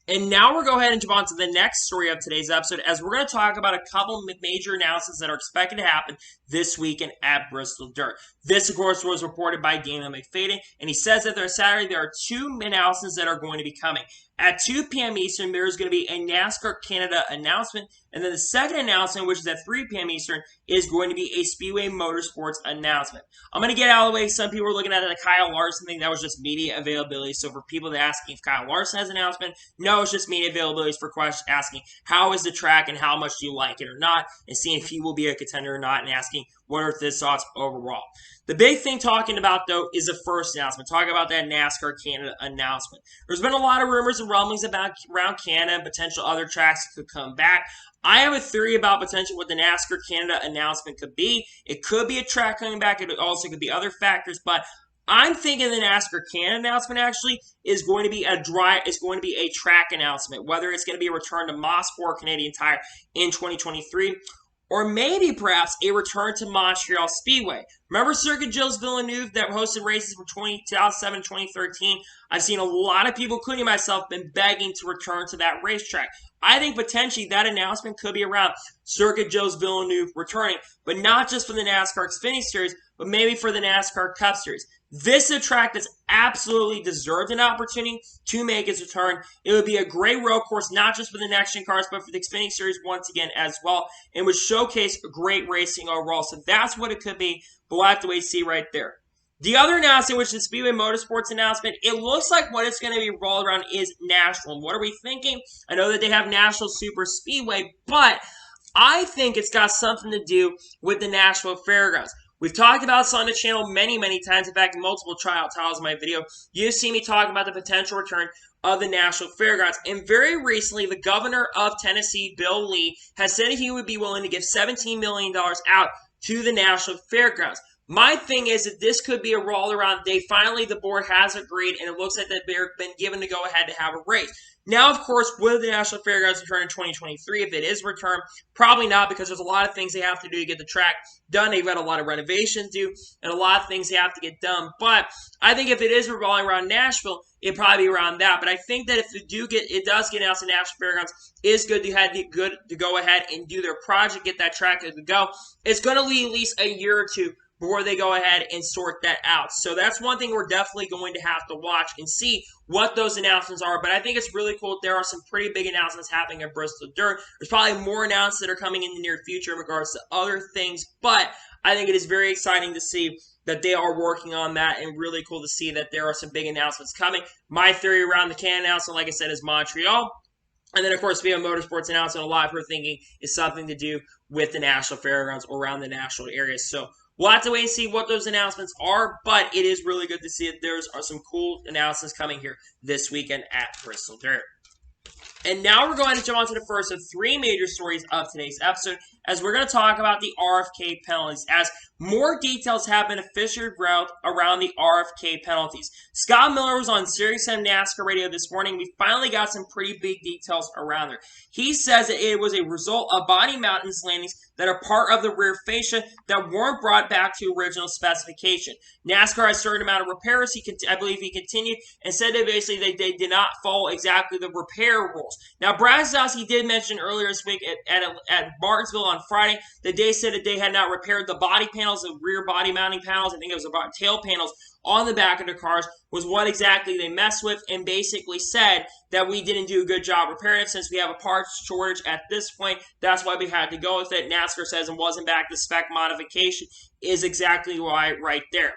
And now we're going to go ahead and jump on to the next story of today's episode, as we're going to talk about a couple major announcements that are expected to happen this weekend at Bristol Dirt. This, of course, was reported by Daniel McFadden, and he says that Saturday there are 2 announcements that are going to be coming. At 2 p.m. Eastern, there is going to be a NASCAR Canada announcement, and then the second announcement, which is at 3 p.m. Eastern, is going to be a Speedway Motorsports announcement. I'm going to get out of the way. Some people were looking at the Kyle Larson thing. That was just media availability. So for people that ask if Kyle Larson has an announcement, no, it's just media availability for questions asking how is the track and how much do you like it or not, and seeing if he will be a contender or not, and asking what are his thoughts overall. The big thing talking about, though, is the first announcement. Talking about that NASCAR Canada announcement. There's been a lot of rumors and rumblings about around Canada and potential other tracks that could come back. I have a theory about potential what the NASCAR Canada announcement could be. It could be a track coming back. It also could be other factors, but I'm thinking the NASCAR Canada announcement actually is going to be a track announcement, whether it's going to be a return to Mosport or Canadian Tire in 2023. Or maybe, perhaps, a return to Montreal Speedway. Remember Circuit Gilles Villeneuve that hosted races from 2007 2013? I've seen a lot of people, including myself, been begging to return to that racetrack. I think potentially that announcement could be around Circuit Gilles Villeneuve returning, but not just for the NASCAR Xfinity Series, but maybe for the NASCAR Cup Series. This is a track that's absolutely deserved an opportunity to make its return. It would be a great road course, not just for the next-gen cars, but for the Xfinity Series once again as well, and would showcase great racing overall. So that's what it could be, but we'll have to wait and see right there. The other announcement, which is the Speedway Motorsports announcement, it looks like what it's going to be rolled around is Nashville. What are we thinking? I know that they have Nashville Super Speedway, but I think it's got something to do with the Nashville Fairgrounds. We've talked about this on the channel many, many times. In fact, multiple titles in my video. You've seen me talk about the potential return of the Nashville Fairgrounds. And very recently, the governor of Tennessee, Bill Lee, has said he would be willing to give $17 million out to the Nashville Fairgrounds. My thing is that this could be a roll around day. Finally, the board has agreed, and it looks like that they've been given the go-ahead to have a race. Now, of course, will the National Fairgrounds return in 2023? If it is returned, probably not, because there's a lot of things they have to do to get the track done. They've got a lot of renovations to do, and a lot of things they have to get done. But I think if it is revolving around Nashville, it'd probably be around that. But I think that if it does get announced, the National Fairgrounds is good to go ahead and do their project, get that track to go. It's going to leave at least a year or two before they go ahead and sort that out. So that's one thing we're definitely going to have to watch and see what those announcements are. But I think it's really cool. There are some pretty big announcements happening at Bristol Dirt. There's probably more announcements that are coming in the near future in regards to other things. But I think it is very exciting to see that they are working on that, and really cool to see that there are some big announcements coming. My theory around the Canada announcement, like I said, is Montreal. And then, of course, we have a motorsports announcement. A lot of her thinking is something to do with the National Fairgrounds or around the national areas. So we'll have to wait and see what those announcements are, but it is really good to see that there are some cool announcements coming here this weekend at Bristol Dirt. And now we're going to jump on to the first of three major stories of today's episode, as we're going to talk about the RFK penalties, as more details have been officially around the RFK penalties. Scott Miller was on SiriusXM NASCAR Radio this morning. We finally got some pretty big details around there. He says that it was a result of body mounts landings that are part of the rear fascia that weren't brought back to original specification. NASCAR has a certain amount of repairs. I believe he continued and said that basically they did not follow exactly the repair rules. Now, Brad Keselowski did mention earlier this week at Martinsville on Friday that they said that they had not repaired the body panels, the rear body mounting panels. I think it was about tail panels on the back of the cars was what exactly they messed with, and basically said that we didn't do a good job repairing it since we have a parts shortage at this point. That's why we had to go with it. NASCAR says it wasn't back to spec modification is exactly why right there.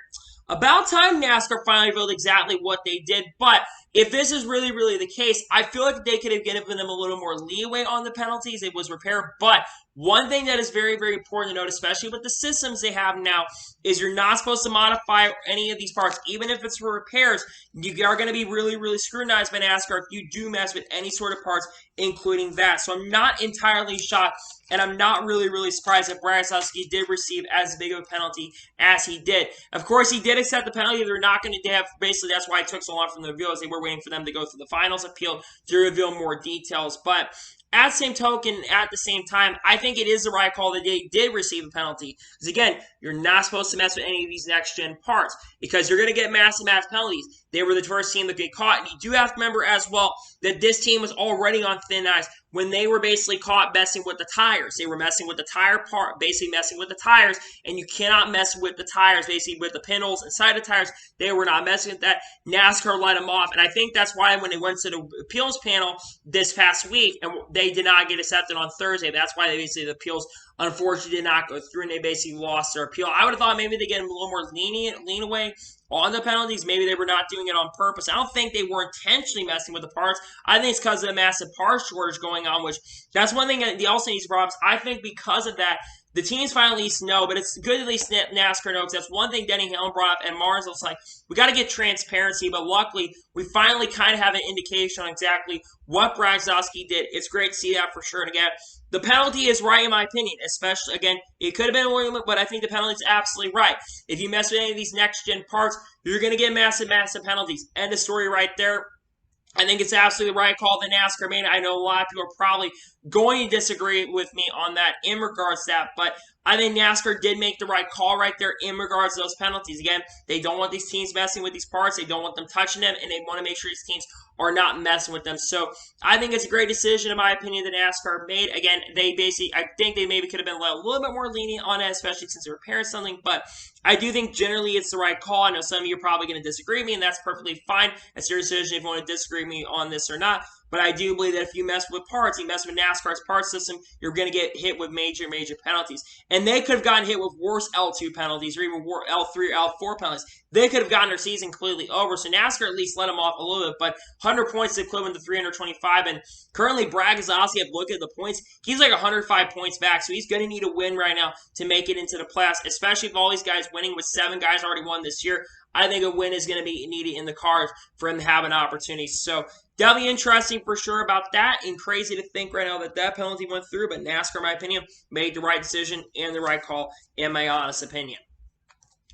About time NASCAR finally revealed exactly what they did, but if this is really, really the case, I feel like they could have given them a little more leeway on the penalties. It was repaired, but one thing that is very, very important to note, especially with the systems they have now, is you're not supposed to modify any of these parts. Even if it's for repairs, you are going to be really, really scrutinized by NASCAR if you do mess with any sort of parts, including that. So I'm not entirely shocked, and I'm not really, really surprised that Brad Keselowski did receive as big of a penalty as he did. Of course, he did accept the penalty. They're not going to have, basically, that's why it took so long from the reveal, as they were waiting for them to go through the finals appeal to reveal more details. But at the same token, at the same time, I think it is the right call that they did receive a penalty. Because again, you're not supposed to mess with any of these next-gen parts, because you're going to get massive penalties. They were the first team that get caught. And you do have to remember as well that this team was already on thin ice when they were basically caught messing with the tires. They were messing with the tire part, basically messing with the tires, and you cannot mess with the tires, basically with the pinholes inside the tires. They were not messing with that. NASCAR let them off, and I think that's why when they went to the appeals panel this past week, and they did not get accepted on Thursday, that's why they basically, the appeals unfortunately did not go through, and they basically lost their appeal. I would have thought maybe they get a little more lean away on the penalties. Maybe they were not doing it on purpose. I don't think they were intentionally messing with the parts. I think it's because of the massive parts shortage going on, which that's one thing that the also needs problems. I think because of that, the teams finally at least know, but it's good at least NASCAR knows. That's one thing Denny Hillman brought up at Martinsville. It's like, we got to get transparency, but luckily, we finally kind of have an indication on exactly what Brad Keselowski did. It's great to see that for sure. And again, the penalty is right in my opinion, especially, again, it could have been a limit, but I think the penalty is absolutely right. If you mess with any of these next-gen parts, you're going to get massive, massive penalties. End of story right there. I think it's absolutely the right call that NASCAR made. I know a lot of people are probably going to disagree with me on that in regards to that, but I think NASCAR did make the right call right there in regards to those penalties. Again, they don't want these teams messing with these parts. They don't want them touching them, and they want to make sure these teams are not messing with them. So I think it's a great decision, in my opinion, that NASCAR made. Again, I think they maybe could have been a little bit more lenient on it, especially since they're repairing something, but I do think generally it's the right call. I know some of you are probably going to disagree with me, and that's perfectly fine. It's your decision if you want to disagree with me on this or not. But I do believe that if you mess with parts, you mess with NASCAR's parts system, you're going to get hit with major, major penalties. And they could have gotten hit with worse L2 penalties or even L3 or L4 penalties. They could have gotten their season completely over. So NASCAR at least let them off a little bit. But 100 points is equivalent to 325. And currently, Brad Keselowski, I've looked at the points. He's like 105 points back. So he's going to need a win right now to make it into the playoffs, especially if all these guys winning with 7 guys already won this year. I think a win is going to be needed in the cards for him to have an opportunity. So definitely interesting for sure about that, and crazy to think right now that that penalty went through. But NASCAR, in my opinion, made the right decision and the right call, in my honest opinion.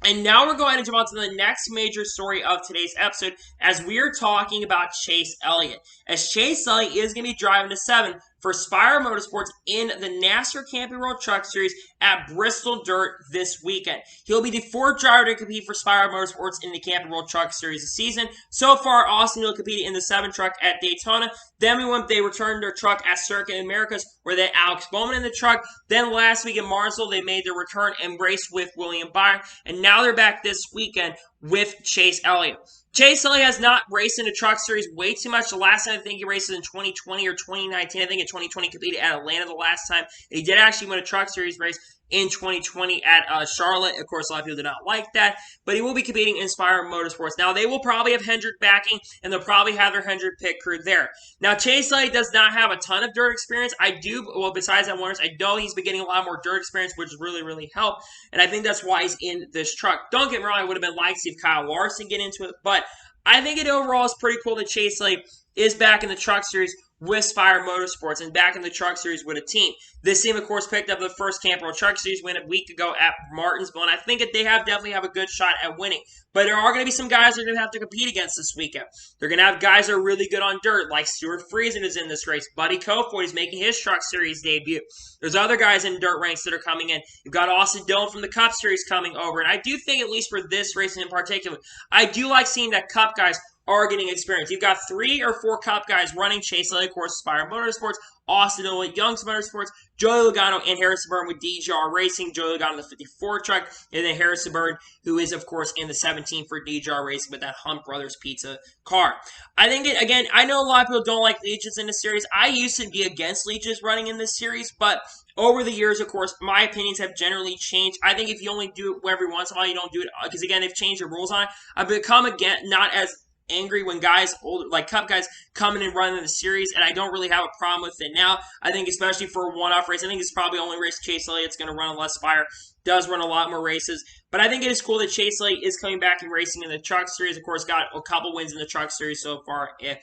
And now we're going to jump on to the next major story of today's episode as we are talking about Chase Elliott. As Chase Elliott is going to be driving to 7 for Spire Motorsports in the NASCAR Camping World Truck Series at Bristol Dirt this weekend. He'll be the 4th driver to compete for Spire Motorsports in the Camping World Truck Series this season. So far, Austin Hill competed in the 7 truck at Daytona. Then they returned their truck at Circuit Americas, where they had Alex Bowman in the truck. Then last week in Martinsville, they made their return and raced with William Byron. And now they're back this weekend with Chase Elliott. Chase Elliott has not raced in the Truck Series way too much. The last time I think he raced in 2020 or 2019. I think in 2020 competed at Atlanta the last time. He did actually win a Truck Series race in 2020 at Charlotte. Of course, a lot of people did not like that, but he will be competing in Spire Motorsports. Now, they will probably have Hendrick backing, and they'll probably have their Hendrick pit crew there. Now, Chase Elliott does not have a ton of dirt experience. Besides that one, I know he's been getting a lot more dirt experience, which really, really helped, and I think that's why he's in this truck. Don't get me wrong, I would have been like to see if Kyle Larson get into it, but I think it overall is pretty cool that Chase Elliott is back in the Truck Series with Spire Motorsports and back in the Truck Series with a team. This team, of course, picked up the first Camping World Truck Series win a week ago at Martinsville, and I think that they definitely have a good shot at winning. But there are going to be some guys they're going to have to compete against this weekend. They're going to have guys that are really good on dirt, like Stuart Friesen is in this race. Buddy Kofoid is making his Truck Series debut. There's other guys in dirt ranks that are coming in. You've got Austin Dillon from the Cup Series coming over, and I do think, at least for this race in particular, I do like seeing that Cup guys are getting experience. You've got 3 or 4 Cup guys running. Chase Elliott, of course, Spire Motorsports, Austin Dillon, Young's Motorsports, Joey Logano, and Harrison Burton with DJR Racing. Joey Logano in the 54 truck, and then Harrison Burton, who is, of course, in the 17 for DJR Racing with that Hunt Brothers Pizza car. I think, again, I know a lot of people don't like leeches in this series. I used to be against leeches running in this series, but over the years, of course, my opinions have generally changed. I think if you only do it every once in a while, you don't do it, because, again, they've changed the rules on it. I've become, again, not as angry when guys, like Cup guys, come in and run in the series, and I don't really have a problem with it now. I think especially for a one-off race, I think it's probably the only race Chase Elliott's going to run unless Spire does run a lot more races. But I think it is cool that Chase Elliott is coming back and racing in the Truck Series. Of course, got a couple wins in the Truck Series so far. Again,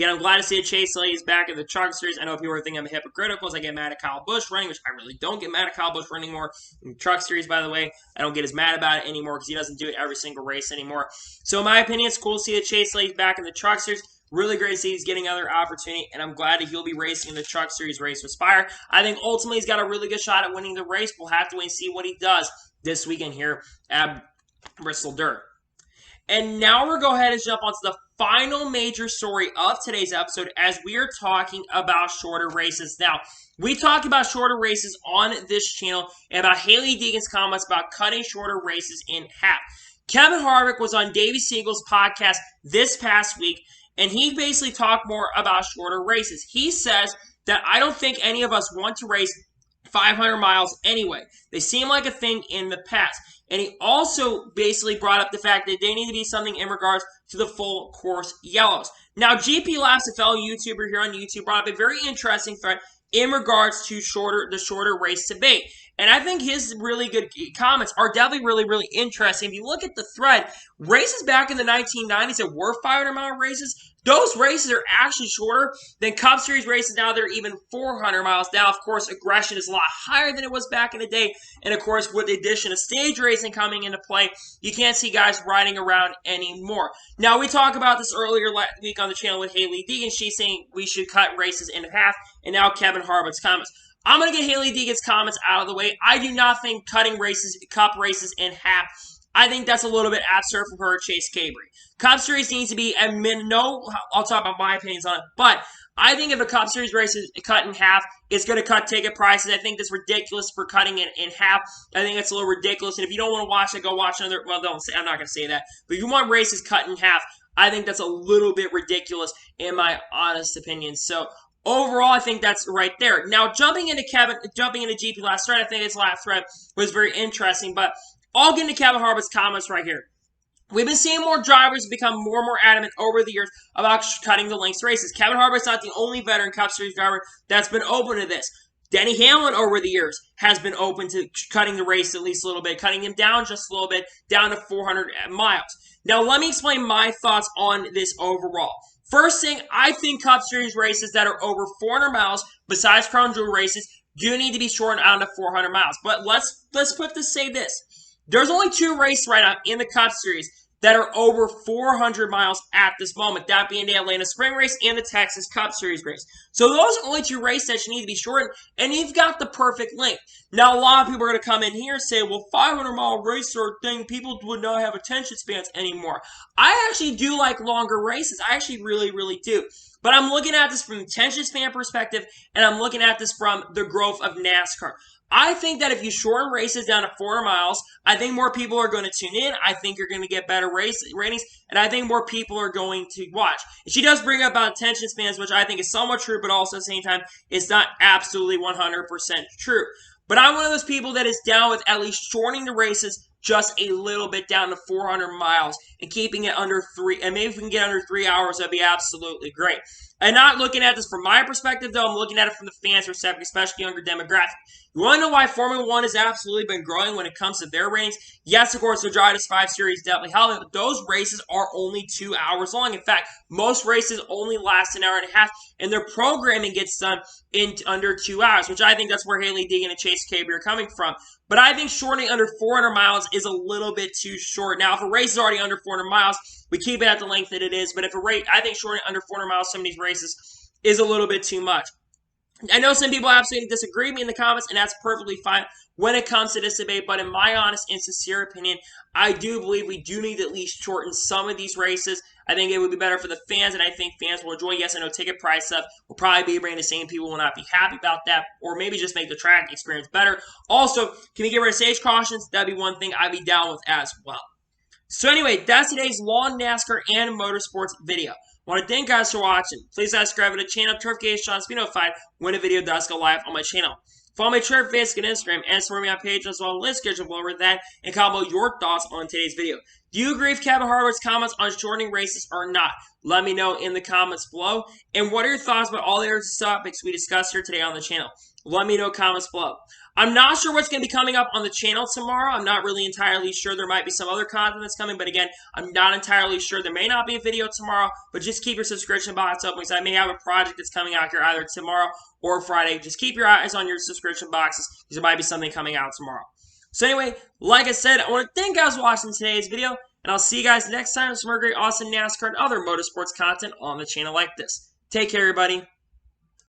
I'm glad to see that Chase Elliott is back in the Truck Series. I know people are thinking I'm hypocritical as I get mad at Kyle Busch running, which I really don't get mad at Kyle Busch running anymore. In the Truck Series, by the way, I don't get as mad about it anymore because he doesn't do it every single race anymore. So in my opinion, it's cool to see that Chase Elliott is back in the Truck Series. Really great to see he's getting another opportunity, and I'm glad that he'll be racing in the Truck Series race with Spire. I think ultimately he's got a really good shot at winning the race. We'll have to wait and see what he does this weekend here at Bristol Dirt. And now we're going to go ahead and jump onto the final major story of today's episode as we are talking about shorter races. Now, we talk about shorter races on this channel and about Hailie Deegan's comments about cutting shorter races in half. Kevin Harvick was on Davey Siegel's podcast this past week, and he basically talked more about shorter races. He says that I don't think any of us want to race 500 miles anyway. They seem like a thing in the past. And he also basically brought up the fact that they need to be something in regards to the full course yellows. Now, GP Laughs, a fellow YouTuber here on YouTube, brought up a very interesting thread in regards to the shorter race debate. And I think his really good comments are definitely really interesting. If you look at the thread, races back in the 1990s that were 500-mile races, those races are actually shorter than Cup Series races now. They're even 400 miles. Now, of course, aggression is a lot higher than it was back in the day. And, of course, with the addition of stage racing coming into play, you can't see guys riding around anymore. Now, we talked about this earlier last week on the channel with Hailie Deegan. She's saying we should cut races in half. And now Kevin Harvick's comments. I'm going to get Hailie Deegan's comments out of the way. I do not think cutting races, Cup races in half, I think that's a little bit absurd from her, Chase Cabry. Cup Series needs to be a I'll talk about my opinions on it, but I think if a Cup Series race is cut in half, it's going to cut ticket prices. I think that's ridiculous for cutting it in half. I think it's a little ridiculous, and if you don't want to watch it, go watch another, well, I'm not going to say that, but if you want races cut in half, I think that's a little bit ridiculous in my honest opinion. So, overall, I think that's right there. Now, jumping into GP last thread, I think his last thread was very interesting, but I'll get into Kevin Harvick's comments right here. We've been seeing more drivers become more and more adamant over the years about cutting the lengths races. Kevin Harvick's not the only veteran Cup Series driver that's been open to this. Denny Hamlin over the years has been open to cutting the race at least a little bit, cutting him down just a little bit, down to 400 miles. Now, let me explain my thoughts on this overall. First thing, I think Cup Series races that are over 400 miles, besides Crown Jewel races, do need to be shortened down to 400 miles. But let's say this. There's only 2 races right now in the Cup Series that are over 400 miles at this moment, that being the Atlanta Spring Race and the Texas Cup Series race. So those are only 2 races that need to be shortened, and you've got the perfect length. Now, a lot of people are going to come in here and say, well, 500-mile race sort of thing, people would not have attention spans anymore. I actually do like longer races. I actually really do. But I'm looking at this from an attention span perspective, and I'm looking at this from the growth of NASCAR. I think that if you shorten races down to 400 miles, I think more people are going to tune in. I think you're going to get better race ratings, and I think more people are going to watch. And she does bring up about attention spans, which I think is somewhat true, but also at the same time, it's not absolutely 100% true. But I'm one of those people that is down with at least shortening the races just a little bit down to 400 miles and keeping it under 3. And maybe if we can get under 3 hours, that'd be absolutely great. I'm not looking at this from my perspective, though. I'm looking at it from the fans' perspective, especially younger demographic. You want to know why Formula 1 has absolutely been growing when it comes to their ratings? Yes, of course, the Drivers 5 Series definitely helping, but those races are only 2 hours long. In fact, most races only last an hour and a half, and their programming gets done in under 2 hours, which I think that's where Hailie Deegan and Chase Cabry are coming from. But I think shortening under 400 miles is a little bit too short. Now, if a race is already under 400 miles, we keep it at the length that it is. But if a race, I think shortening under 400 miles, some of these races, is a little bit too much. I know some people absolutely disagree with me in the comments, and that's perfectly fine when it comes to this debate. But in my honest and sincere opinion, I do believe we do need to at least shorten some of these races. I think it would be better for the fans, and I think fans will enjoy. Yes, I know ticket price up will probably be bringing the same people will not be happy about that, or maybe just make the track experience better. Also, can we get rid of stage cautions? That'd be one thing I'd be down with as well. So anyway, that's today's Lawn, NASCAR, and Motorsports video. I want to thank you guys for watching. Please subscribe to the channel, turn notifications to be notified when a video does go live on my channel. Follow me on Twitter, Facebook, and Instagram, and support me on Patreon as well. Let's get over that and comment below your thoughts on today's video. Do you agree with Kevin Harvick's comments on shortening races or not? Let me know in the comments below. And what are your thoughts about all the other topics we discussed here today on the channel? Let me know in the comments below. I'm not sure what's going to be coming up on the channel tomorrow. I'm not really entirely sure. There might be some other content that's coming, but again, I'm not entirely sure. There may not be a video tomorrow, but just keep your subscription box open because I may have a project that's coming out here either tomorrow or Friday. Just keep your eyes on your subscription boxes because there might be something coming out tomorrow. So anyway, like I said, I want to thank you guys for watching today's video, and I'll see you guys next time with some more great, awesome NASCAR and other motorsports content on the channel like this. Take care, everybody.